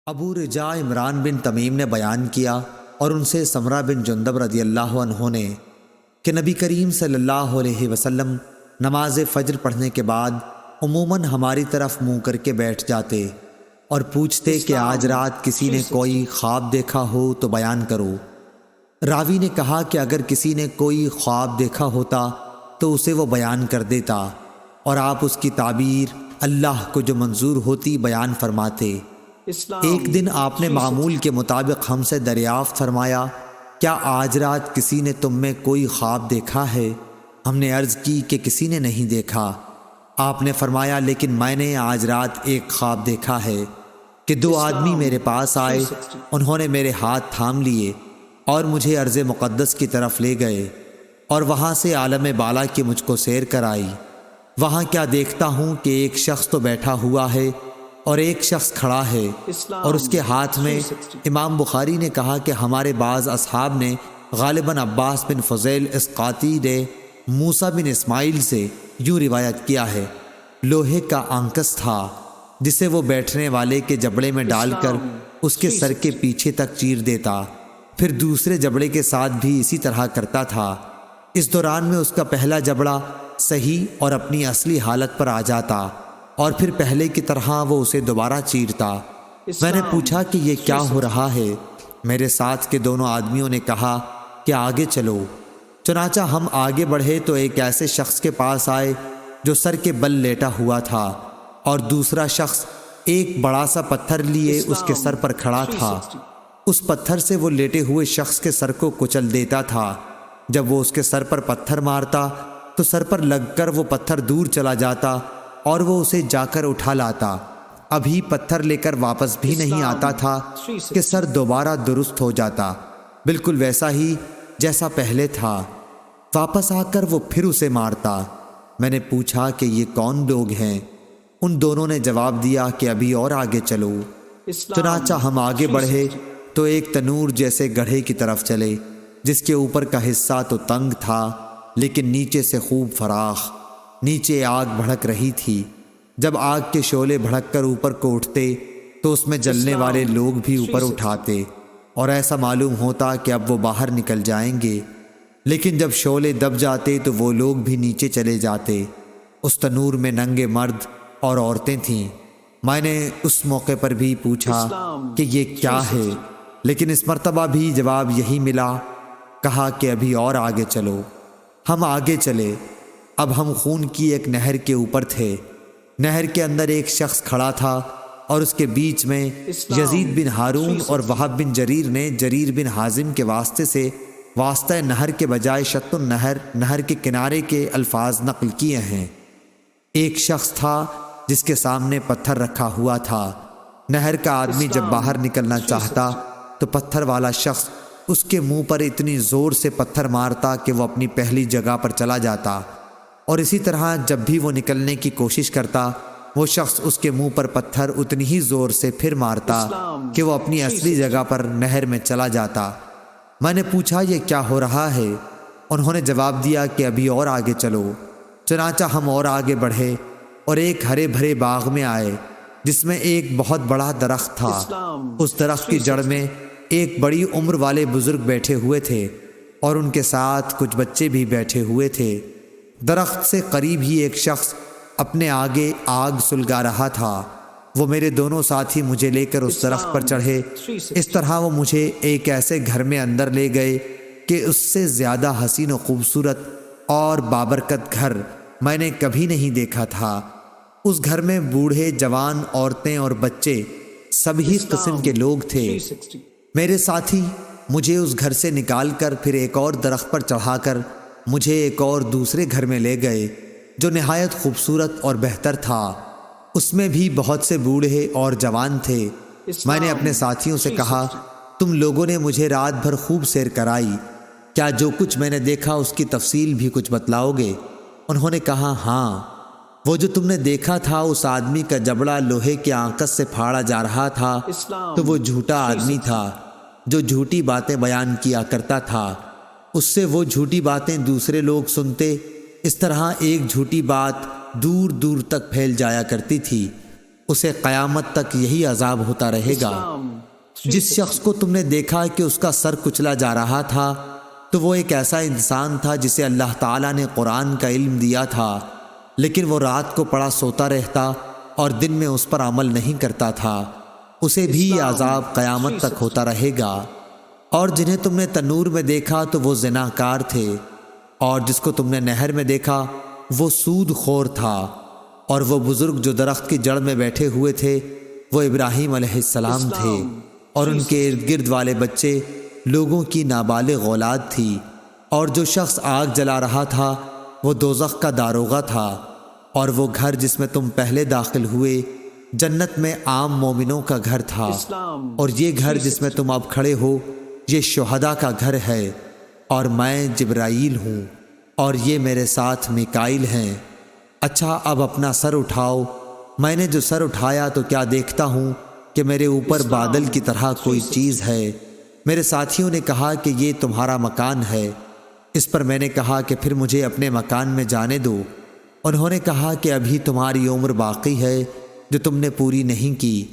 ابو رجاء عمران بن تمیم نے بیان کیا اور ان سے سمرہ بن جندب رضی اللہ عنہ نے کہ نبی کریم صلی اللہ علیہ وسلم نماز فجر پڑھنے کے بعد عموماً ہماری طرف منہ کر کے بیٹھ جاتے اور پوچھتے کہ آج رات کسی نے کوئی خواب دیکھا ہو تو بیان کرو۔ راوی نے کہا کہ اگر کسی نے کوئی خواب دیکھا ہوتا تو اسے وہ بیان کر دیتا اور آپ اس کی تعبیر اللہ کو جو منظور ہوتی بیان فرماتے۔ ایک دن آپ نے معمول کے مطابق ہم سے دریافت فرمایا، کیا آج رات کسی نے تم میں کوئی خواب دیکھا ہے؟ ہم نے عرض کی کہ کسی نے نہیں دیکھا۔ آپ نے فرمایا، لیکن میں نے آج رات ایک خواب دیکھا ہے کہ دو آدمی میرے پاس آئے، انہوں نے میرے ہاتھ تھام لیے اور مجھے ارض مقدس کی طرف لے گئے اور وہاں سے عالم بالا کی مجھ کو سیر کرائی۔ وہاں کیا دیکھتا ہوں کہ ایک شخص تو بیٹھا ہوا ہے اور ایک شخص کھڑا ہے اور اس کے ہاتھ میں۔ امام بخاری نے کہا کہ ہمارے بعض اصحاب نے غالباً عباس بن فضیل اسقاطی نے موسیٰ بن اسماعیل سے یوں روایت کیا ہے، لوہے کا آنکس تھا جسے وہ بیٹھنے والے کے جبڑے میں ڈال کر اس کے سر کے پیچھے تک چیر دیتا، پھر دوسرے جبڑے کے ساتھ بھی اسی طرح کرتا تھا۔ اس دوران میں اس کا پہلا جبڑا صحیح اور اپنی اصلی حالت پر آ جاتا اور پھر پہلے کی طرح وہ اسے دوبارہ چیرتا۔ میں نے پوچھا کہ یہ کیا ہو رہا ہے؟ میرے ساتھ کے دونوں آدمیوں نے کہا کہ آگے چلو۔ چنانچہ ہم آگے بڑھے تو ایک ایسے شخص کے پاس آئے جو سر کے بل لیٹا ہوا تھا اور دوسرا شخص ایک بڑا سا پتھر لیے اس کے سر پر کھڑا تھا۔ اس پتھر سے وہ لیٹے ہوئے شخص کے سر کو کچل دیتا تھا۔ جب وہ اس کے سر پر پتھر مارتا تو سر پر لگ کر وہ پتھر دور چلا جاتا اور وہ اسے جا کر اٹھا لاتا۔ ابھی پتھر لے کر واپس بھی نہیں آتا تھا کہ سر دوبارہ درست ہو جاتا، بالکل ویسا ہی جیسا پہلے تھا۔ واپس آ کر وہ پھر اسے مارتا۔ میں نے پوچھا کہ یہ کون لوگ ہیں؟ ان دونوں نے جواب دیا کہ ابھی اور آگے چلو۔ چنانچہ ہم آگے بڑھے تو ایک تنور جیسے گڑھے کی طرف چلے جس کے اوپر کا حصہ تو تنگ تھا لیکن نیچے سے خوب فراخ۔ نیچے آگ بھڑک رہی تھی۔ جب آگ کے شعلے بھڑک کر اوپر کو اٹھتے تو اس میں جلنے والے لوگ بھی اوپر اٹھاتے اور ایسا معلوم ہوتا کہ اب وہ باہر نکل جائیں گے، لیکن جب شعلے دب جاتے تو وہ لوگ بھی نیچے چلے جاتے۔ اس تنور میں ننگے مرد اور عورتیں تھیں۔ میں نے اس موقع پر بھی پوچھا کہ یہ کیا ہے، لیکن اس مرتبہ بھی جواب یہی ملا۔ کہا کہ ابھی اور آگے چلو۔ ہم آگے چلے۔ اب ہم خون کی ایک نہر کے اوپر تھے۔ نہر کے اندر ایک شخص کھڑا تھا اور اس کے بیچ میں یزید بن ہارون اور وہب بن جریر نے جریر بن حازم کے واسطے سے واسطہ نہر کے بجائے شط النہر، نہر کے کنارے کے الفاظ نقل کیے ہیں۔ ایک شخص تھا جس کے سامنے پتھر رکھا ہوا تھا۔ نہر کا آدمی جب باہر نکلنا چاہتا تو پتھر والا شخص اس کے منہ پر اتنی زور سے پتھر مارتا کہ وہ اپنی پہلی جگہ پر چلا جاتا، اور اسی طرح جب بھی وہ نکلنے کی کوشش کرتا وہ شخص اس کے منہ پر پتھر اتنی ہی زور سے پھر مارتا کہ وہ اپنی اصلی جگہ پر نہر میں چلا جاتا۔ میں نے پوچھا یہ کیا ہو رہا ہے؟ انہوں نے جواب دیا کہ ابھی اور آگے چلو۔ چنانچہ ہم اور آگے بڑھے اور ایک ہرے بھرے باغ میں آئے جس میں ایک بہت بڑا درخت تھا۔ اس درخت کی جڑ میں ایک بڑی عمر والے بزرگ بیٹھے ہوئے تھے اور ان کے ساتھ کچھ بچے بھی بیٹھے ہوئے تھے۔ درخت سے قریب ہی ایک شخص اپنے آگے آگ سلگا رہا تھا۔ وہ میرے دونوں ساتھی مجھے لے کر اس درخت پر چڑھے۔ اس طرح وہ مجھے ایک ایسے گھر میں اندر لے گئے کہ اس سے زیادہ حسین و خوبصورت اور بابرکت گھر میں نے کبھی نہیں دیکھا تھا۔ اس گھر میں بوڑھے، جوان، عورتیں اور بچے سبھی قسم کے لوگ تھے۔ میرے ساتھی مجھے اس گھر سے نکال کر پھر ایک اور درخت پر چڑھا کر مجھے ایک اور دوسرے گھر میں لے گئے جو نہایت خوبصورت اور بہتر تھا۔ اس میں بھی بہت سے بوڑھے اور جوان تھے۔ میں نے اپنے ساتھیوں سے کہا، تم لوگوں نے مجھے رات بھر خوب سیر کرائی، کیا جو کچھ میں نے دیکھا اس کی تفصیل بھی کچھ بتلاؤ گے؟ انہوں نے کہا، ہاں، وہ جو تم نے دیکھا تھا اس آدمی کا جبڑا لوہے کے آنکس سے پھاڑا جا رہا تھا تو وہ جھوٹا آدمی تھا جو جھوٹی باتیں بیان کیا کرتا تھا۔ اس سے وہ جھوٹی باتیں دوسرے لوگ سنتے، اس طرح ایک جھوٹی بات دور دور تک پھیل جایا کرتی تھی۔ اسے قیامت تک یہی عذاب ہوتا رہے گا۔ جس شخص کو تم نے دیکھا کہ اس کا سر کچلا جا رہا تھا تو وہ ایک ایسا انسان تھا جسے اللہ تعالیٰ نے قرآن کا علم دیا تھا، لیکن وہ رات کو پڑا سوتا رہتا اور دن میں اس پر عمل نہیں کرتا تھا، اسے بھی یہ عذاب قیامت تک ہوتا رہے گا۔ اور جنہیں تم نے تنور میں دیکھا تو وہ زناکار تھے، اور جس کو تم نے نہر میں دیکھا وہ سود خور تھا، اور وہ بزرگ جو درخت کی جڑ میں بیٹھے ہوئے تھے وہ ابراہیم علیہ السلام تھے، اور ان کے ارد گرد والے بچے لوگوں کی نابالغ اولاد تھی۔ اور جو شخص آگ جلا رہا تھا وہ دوزخ کا داروغہ تھا، اور وہ گھر جس میں تم پہلے داخل ہوئے جنت میں عام مومنوں کا گھر تھا، اور یہ گھر جس میں تم اب کھڑے ہو یہ شہداء کا گھر ہے، اور میں جبرائیل ہوں اور یہ میرے ساتھ میکائیل ہیں۔ اچھا اب اپنا سر اٹھاؤ۔ میں نے جو سر اٹھایا تو کیا دیکھتا ہوں کہ میرے اوپر بادل کی طرح کوئی چیز ہے۔ میرے ساتھیوں نے کہا کہ یہ تمہارا مکان ہے۔ اس پر میں نے کہا کہ پھر مجھے اپنے مکان میں جانے دو۔ انہوں نے کہا کہ ابھی تمہاری عمر باقی ہے جو تم نے پوری نہیں کی،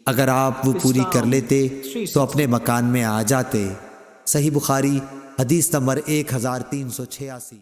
اگر آپ وہ پوری کر لیتے تو اپنے مکان میں آ جاتے۔ صحیح بخاری حدیث نمبر 1386۔